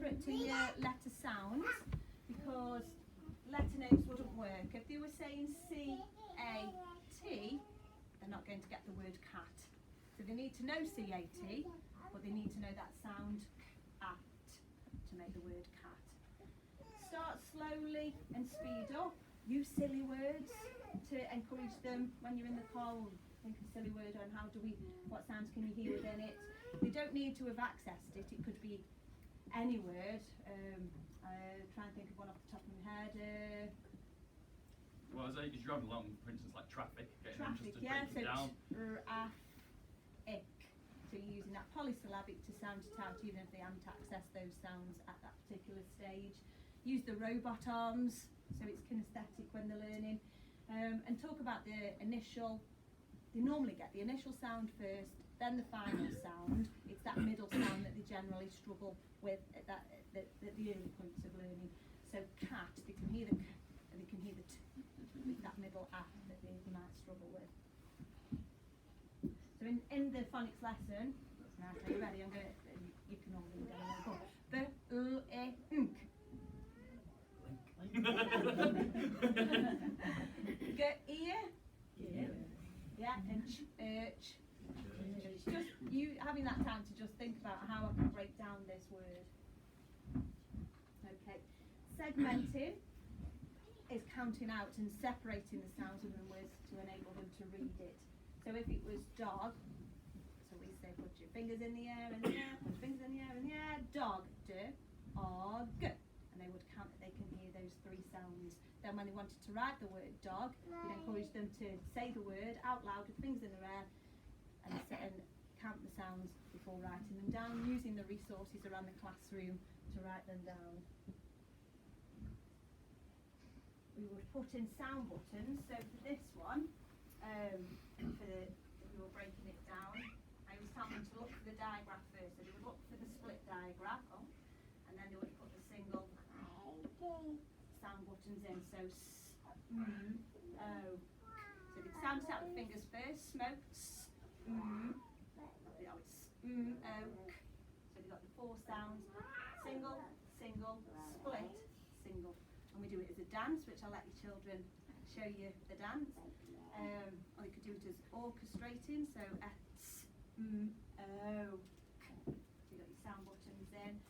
separate to your letter sounds, because letter names wouldn't work. If they were saying C-A-T, they're not going to get the word cat. So they need to know C-A-T, but they need to know that sound at to make the word cat. Start slowly and speed up. Use silly words to encourage them when you're in the car. Think of a silly word on what sounds can you hear within it. They don't need to have accessed it. It could be any word. Try and think of one off the top of my head. Well, as you're driving along, for instance, like traffic, getting them just to yeah, break it down. Traffic. So you're using that polysyllabic to sound it out, even if they haven't accessed those sounds at that particular stage. Use the robot arms, so it's kinesthetic when they're learning. And talk about the initial. They normally get the initial sound first, then the final sound. It's that middle sound that they generally struggle with at the early points of learning. So cat, they can hear the k, and they can hear the t. It's that middle a that they might struggle with. So in the phonics lesson, right, are you ready? I'm going to, you can all read it. Go. B-l-e-nk. Get ear. Yeah, and ch. It's just you having that time to just think about how I can break down this word. Okay. Segmenting is counting out and separating the sounds within words to enable them to read it. So if it was dog, so we say put your fingers in the air, put your fingers in the air, dog, og. And they would count that they can hear those three sounds. Then when they wanted to write the word dog, you'd encourage them to say the word out loud with fingers in the air and count the sounds before writing them down, using the resources around the classroom to write them down. We would put in sound buttons. So for this one, if we were breaking it down, I always tell them to look for the diagraph first. So they would look for the split diagraph, and then they would put the single sound buttons in. So o. So they sound it out with fingers first. Smoke. It's o. So they've got the four sounds: single, single, split, single. And we do it as a dance, which I'll let your children show you the dance. Or you could do it as orchestrating. So S, O. So you've got your sound buttons in.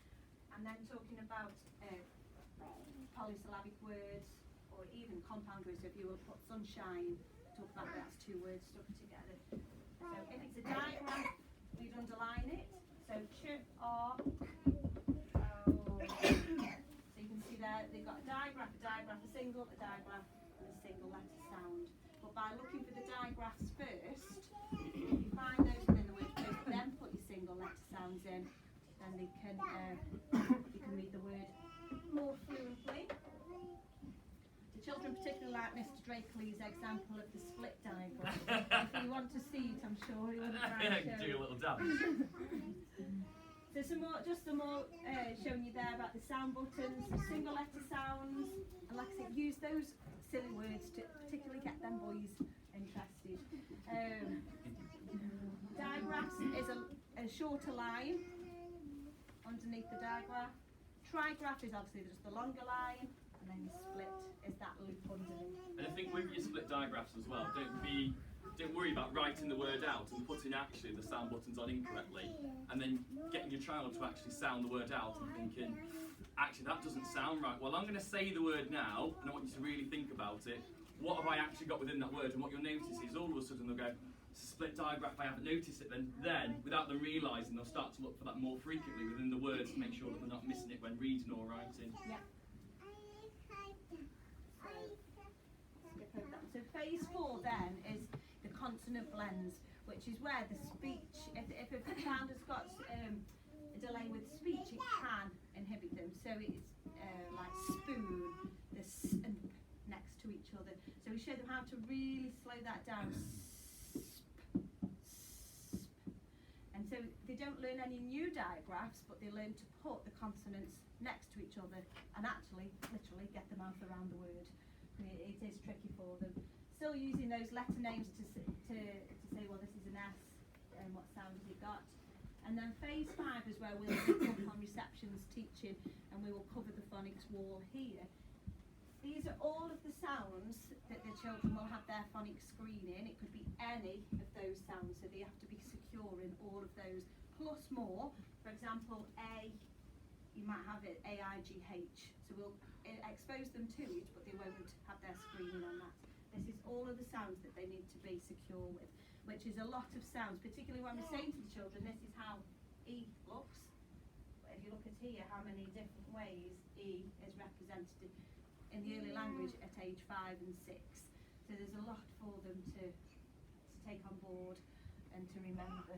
And then talking about polysyllabic words or even compound words. So if you will put sunshine, talk about that's two words stuck together. So if it's a diagram, we'd underline it. So ch, o, o. So you can see there they've got a diagraph, a single, a diagraph, and a single letter sound. But by looking for the diagraphs first, if you find those within the word first, then put your single letter sounds in, then they can you can read the word more fluently. The children particularly like Mr. Drakeley's example of the split diagram. If you want to see it, I'm sure he would try and show do a little dance. So some more showing you there about the sound buttons, the single letter sounds, and like I said, use those silly words to particularly get them boys interested. Digraphs is a shorter line underneath the diagraph. Trigraph is obviously just the longer line, and then your split is that loop underneath. And I think with your split digraphs as well, don't worry about writing the word out and putting actually the sound buttons on incorrectly, and then getting your child to actually sound the word out and thinking, actually that doesn't sound right. Well, I'm going to say the word now, and I want you to really think about it. What have I actually got within that word? And what you'll notice is all of a sudden they'll go, it's a split digraph, I haven't noticed it. Then without them realising, they'll start to look for that more frequently within the words to make sure that they're not missing it when reading or writing. Yeah. So phase 4 then is the consonant blends, which is where the speech, if a child has got a delay with speech, it can inhibit them. So it's like spoon, the s and p next to each other. So we show them how to really slow that down. And so they don't learn any new digraphs, but they learn to put the consonants next to each other and actually, literally, get the mouth around the word. It is tricky for them. Still using those letter names to say, well, this is an S, and what sound has it got? And then phase 5 is where we'll pick up on receptions teaching, and we will cover the phonics wall here. These are all of the sounds that the children will have their phonics screen in. It could be any of those sounds, so they have to be secure in all of those, plus more. For example, A, you might have it A-I-G-H. So we'll expose them to it, but they won't have their screening on that. This is all of the sounds that they need to be secure with, which is a lot of sounds, particularly when we're saying to the children, this is how E looks. But if you look at here, how many different ways E is represented in the early language at age 5 and 6. So there's a lot for them to take on board and to remember.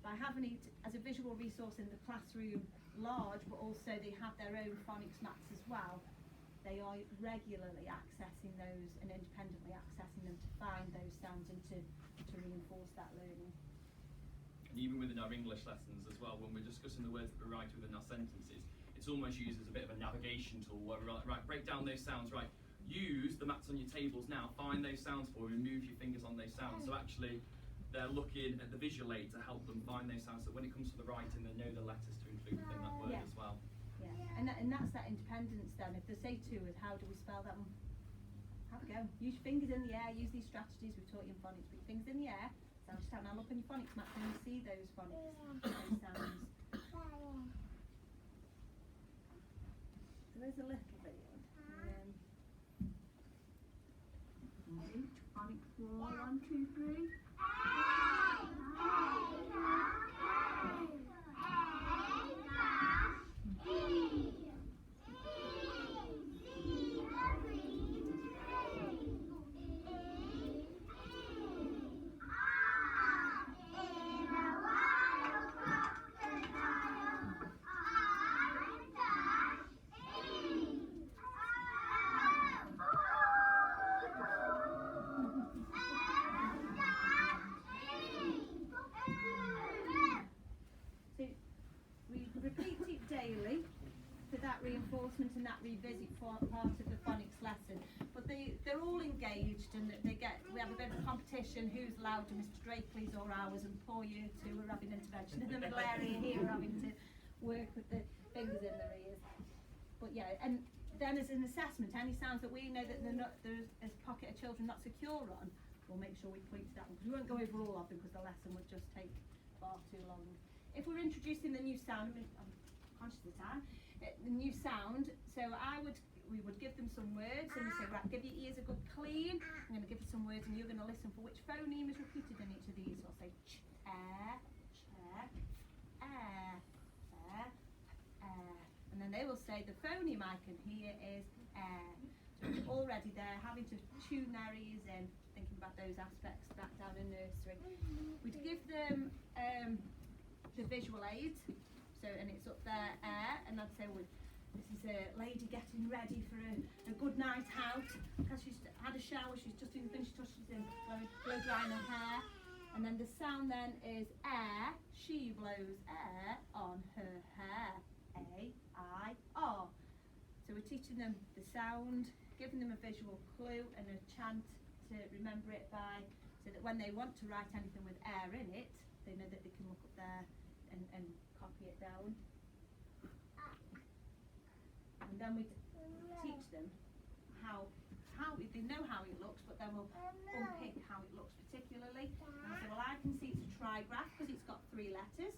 By having it as a visual resource in the classroom large, but also they have their own phonics maps as well, they are regularly accessing those and independently accessing them to find those sounds and to reinforce that learning. And even within our English lessons as well, when we're discussing the words that we write within our sentences, it's almost used as a bit of a navigation tool where we're like, right, break down those sounds, right, use the maps on your tables now, find those sounds for me, move your fingers on those sounds. So actually they're looking at the visual aid to help them find those sounds, so when it comes to the writing they know the letters to include within that word as well. Yeah, and that's that independence then. If they say to us, how do we spell that one? Have a go. Use your fingers in the air, use these strategies we've taught you in phonics. Put your fingers in the air, sound just out. Now look on your phonics map and you see those phonics, those sounds. There is a little video. Phonics 4, 1, 2, 3. Reinforcement and that revisit part of the phonics lesson, but they're all engaged and we have a bit of competition who's louder, Mr. Drakeley's or ours, and poor year 2 are having intervention in the middle area here, we're having to work with the fingers in their ears. But yeah, and then as an assessment, any sounds that we know that there's a pocket of children not secure on, we'll make sure we point to that one, because we won't go over all of them because the lesson would just take far too long. If we're introducing the new sound, I'm conscious of the time, the new sound, so we would give them some words and we say, right, give your ears a good clean. I'm going to give you some words and you're going to listen for which phoneme is repeated in each of these. So I'll say ch, air, chair, air, air, air. And then they will say the phoneme I can hear is air. So it's already there, having to tune their ears in, thinking about those aspects back down in nursery. We'd give them the visual aids. So, and it's up there, air, and I'd say, well, this is a lady getting ready for a good night out, because she's had a shower, she's just finished touching blow drying her hair, and then the sound then is air, she blows air on her hair, A-I-R. So we're teaching them the sound, giving them a visual clue and a chant to remember it by, so that when they want to write anything with air in it, they know that they can look up there and copy it down. And then we teach them how they know how it looks, but then we'll unpick how it looks particularly. And I say, well, I can see it's a trigraph because it's got 3 letters,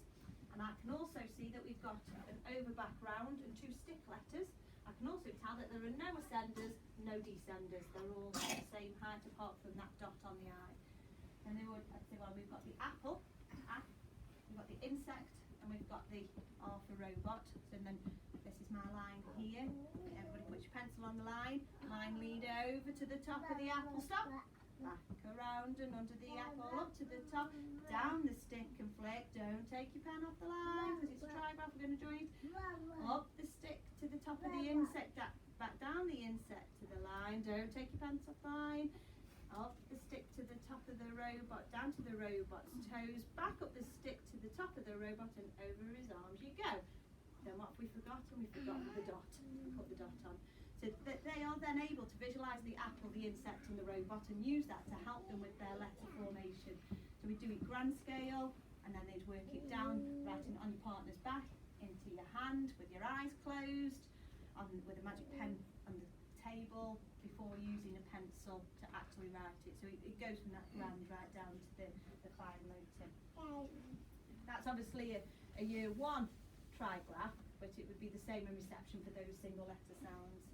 and I can also see that we've got an over background and 2 stick letters. I can also tell that there are no ascenders, no descenders. They're all the same height apart from that dot on the eye. And they would, I'd say, well, we've got the apple, we've got the insect, and we've got the R for robot. So then this is my line here. Everybody put your pencil on the line. Line lead over to the top of the apple. Stop. Back around and under the apple, up to the top, down the stick and flick. Don't take your pen off the line because it's a trigraph. We're going to join. Up the stick to the top of the insect. Back down the insect to the line. Don't take your pens off the line. Up the stick to the top of the robot, down to the robot's toes, back up the stick to the top of the robot and over his arms you go. Then what have we forgotten? We forgot the dot. Put the dot on. So that they are then able to visualise the apple, the insect and the robot and use that to help them with their letter formation. So we do it grand scale and then they'd work it down, writing on your partner's back, into your hand, with your eyes closed, with a magic pen on the table, before using a pencil to actually write it. So it goes from that round right down to the final noting. That's obviously a year 1 trigraph, but it would be the same in reception for those single letter sounds.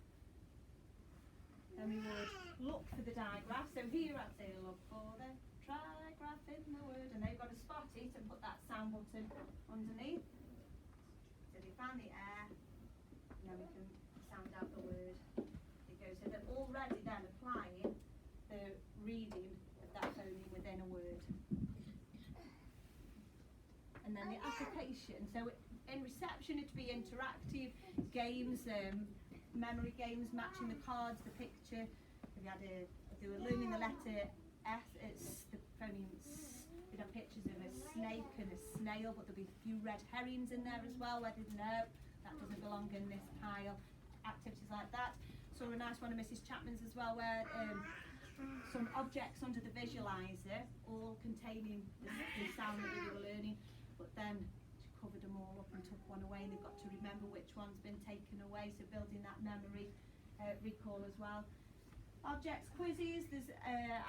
Then we would look for the digraph. So here I'd say look for the trigraph in the word, and they've got to spot it and put that sound button underneath. So they find the air, and then we can sound out the word. It goes, so they're already then applying the reading of that phoneme within a word. And then the application. So in reception it'd be interactive games, memory games, matching the cards, the picture. If they were learning the letter S, it's the phoneme S. We'd have pictures of a snake and a snail, but there'd be a few red herrings in there as well, where they'd know that doesn't belong in this pile. Activities like that. Saw a nice one of Mrs. Chapman's as well, where some objects under the visualizer, all containing the sound that they were learning, but then she covered them all up and took one away, and they've got to remember which one's been taken away, so building that memory recall as well. Objects, quizzes, there's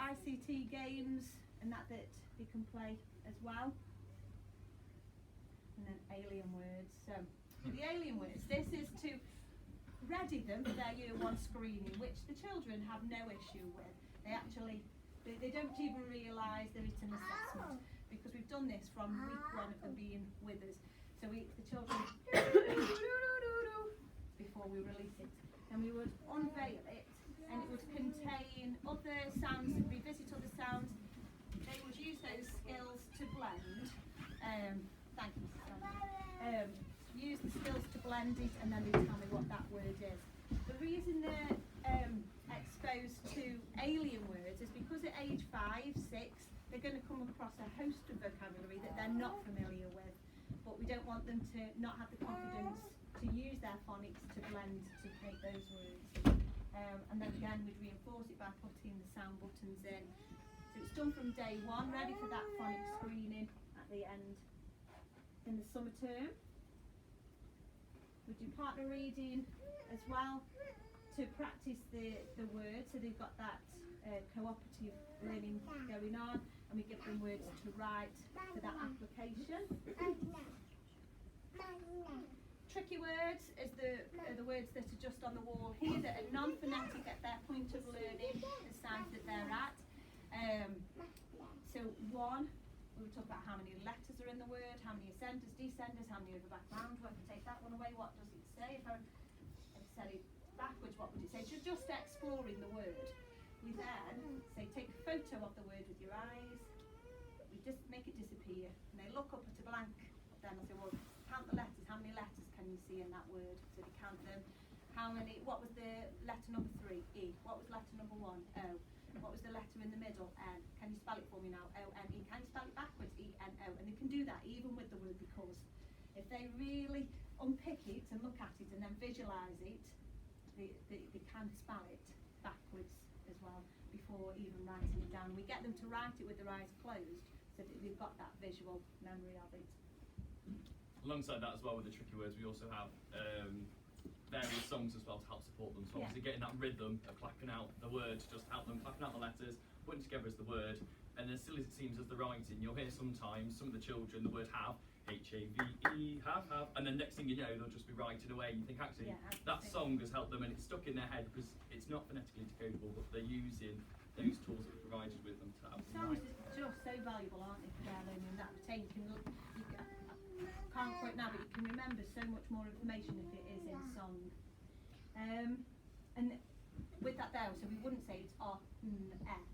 ICT games and that they can play as well. And then alien words. So the alien words, this is to ready them for their year 1 screening, which the children have no issue with. They don't even realise the written assessment, because we've done this from week 1 of them being with us. So the children before we release it, and we would unveil it, and it would contain other sounds, revisit other sounds. They would use those skills to blend. Thank you, Sandra. Use the skills to blend it, and then they tell me what that word is. The reason they're exposed to alien words is because at age 5, 6, they're going to come across a host of vocabulary that they're not familiar with, but we don't want them to not have the confidence to use their phonics to blend to make those words. And then again, we'd reinforce it by putting the sound buttons in. So it's done from day 1, ready for that phonics screening at the end. In the summer term, we do partner reading as well to practice the words, so they've got that cooperative learning going on, and we give them words to write for that application. Tricky words is the words that are just on the wall here, that are non-phonetic at their point of learning, the size that they're at. So 1, we would talk about how many letters are in the word, how many ascenders, descenders, how many are the background. Well, if I take that one away, what does it say? If I said it backwards, what would it say? So just exploring the word. We then say take a photo of the word with your eyes. We just make it disappear, and they look up at a blank. Then I say, well, count the letters. How many letters can you see in that word? So they count them. What was the letter number 3? E. What was letter number 1? O. What was the letter in the middle? N. Can you spell it for me now? O-N-E. Can you spell it backwards? E-N-O. And they can do that even with the word because. If they really unpick it and look at it and then visualise it, they can spell it backwards as well before even writing it down. We get them to write it with their eyes closed so that they've got that visual memory of it. Alongside that as well, with the tricky words, we also have various songs as well to help support them. So obviously getting that rhythm of clapping out the words, just help them clapping out the letters, putting together as the word. And as silly as it seems as the writing, you'll hear sometimes some of the children, the word have, H-A-V-E, have, and then next thing you know, they'll just be writing away. And you think actually that song has helped them, and it's stuck in their head because it's not phonetically decodable, but they're using those tools that we provided with them to help them write. Songs are just so valuable, aren't they, for their learning? That retain can't quite now, but you can remember so much more information if it is in song. And with that there, so we wouldn't say it's on air,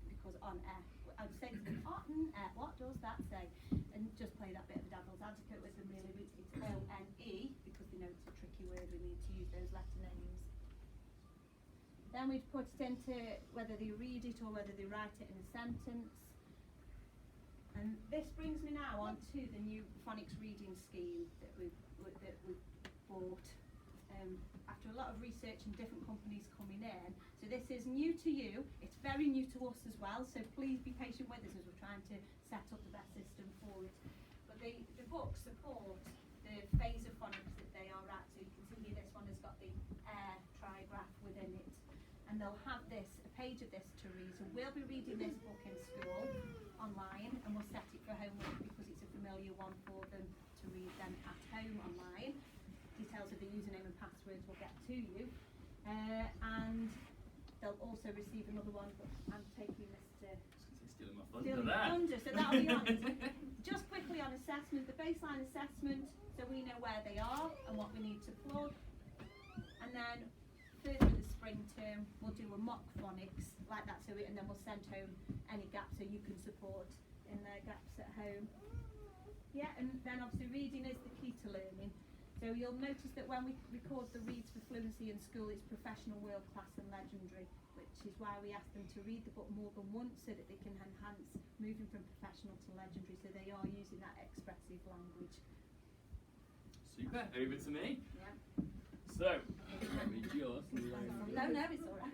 because on air. I'd say it's on air. What does that say? And just play that bit of devil's advocate with them. Really, it's O-N-E, because we know it's a tricky word. We need to use those letter names. Then we'd put it into whether they read it or whether they write it in a sentence. And this brings me now on to the new phonics reading scheme that we've bought. after a lot of research and different companies coming in. So this is new to you, it's very new to us as well, so please be patient with us as we're trying to set up the best system for it. But the books support the phase of phonics that they are at, so you can see here this one has got the air trigraph within it. And they'll have this, a page of this to read. So we'll be reading this book in school, online, and we'll set it for homework because it's a familiar one for them to read then at home online. Details of the username and passwords will get to you. And they'll also receive another one, but I'm taking Mr. Stealing my Stealing thunder there. thunder, so that'll be on it. Just quickly on assessment, the baseline assessment, so we know where they are and what we need to plug. And then further in the spring term, we'll do a mock phonics like that, so and then we'll send home any gaps so you can support in their gaps at home. Yeah, and then obviously reading is the key to learning. So you'll notice that when we record the reads for fluency in school, it's professional, world class and legendary, which is why we ask them to read the book more than once so that they can enhance moving from professional to legendary, so they are using that expressive language. Super, over to me. Yeah. So, read yours. No, it's all right.